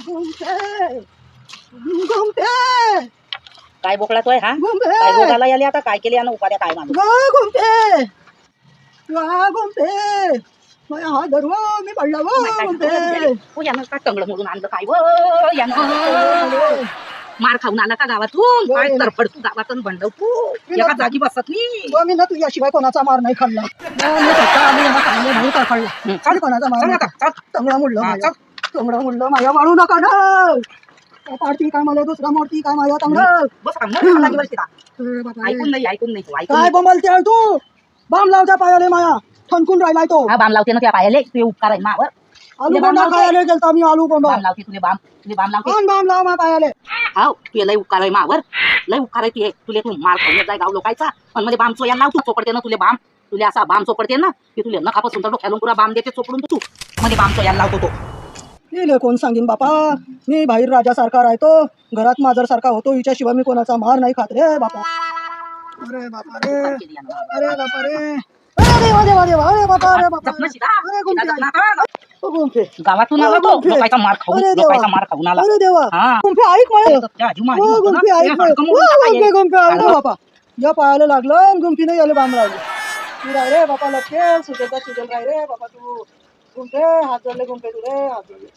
घुमते घुमते काय बोकळातोय हा? घुमते काय रोगाला याले आता? काय केले यानं उपाध्या काय माणूस? घुमते घुमते माझ्या हात धरू मी पडला घुमते हो यानं का टंगड मोडून आणलं काय व यानं? मार खाऊन आला का गावातून? काय तरफड तू गावातून बंडव तू एका जागी बसत नाही. मी ना तुझ्याशिवाय कोणाचा मार नाही खाल्ला. मी फक्त आम्ही यांना चांगले नाही तर खाल्ला. चाल कोणाचा मार चल नाही. आता, चल. टंगडा मुडलं हा, माझ्या टंगडा मुडलं माझ्या वाढू नका ना. पाडती काय मला दुसरा मोडती काय माझ्या टंगडं. बस का मग जागी बसते का? अरे बापा रे. ऐकून नाही तू ऐकून काय नाही. बोंबलते आहे तू? बाम लावच्या पायाले माया ठणकून राहिलाय तो. हा बाम लावते ना त्या पायाले तुझे उपकार आहे मावर. आलू बोंडा खायला गेलता मी आलू बोंडा. बाम लावते तुले बाम लावते. बाम लाव मा पायाले. हाव तुला लय उपकार आहे मावर. लय उपकार आहे ते तुले तू मार खाऊन जाय गाव लोकायचा पण मध्ये बाम चोया लाव तू चोपडते ना तुले बाम. तुले असा बाम चोपडते ना की तुले नखापासून तर डोक्याला पुरा बाम देते चोपडून तू मध्ये बाम चोया लावतो तो. इले कोण सांगीन बापा. मी बाहेर राजासारखा राहतो घरात माजरसारखा होतो हिच्याशिवाय मी कोणाचा मार नाही खात रे बापा. अरे बापा रे अरे बापा रे अरे देवा देवा देवा अरे बापा अरे बापा अरे गुंफे गावातून आला तो लोकांचा मार खाऊन लोकांचा मार खाऊन आला. अरे देवा हा गुंफे ऐक मला गुंफे गुंफे ऐक गुंफे गुंफे अरे बापा या पायाला लागलं गुंफीने याला बांध लावली. तू राय रे बापा लटके सुजेल राय रे बापा तू गुंफे हात जोडले गुंफे तुले हात जोडले.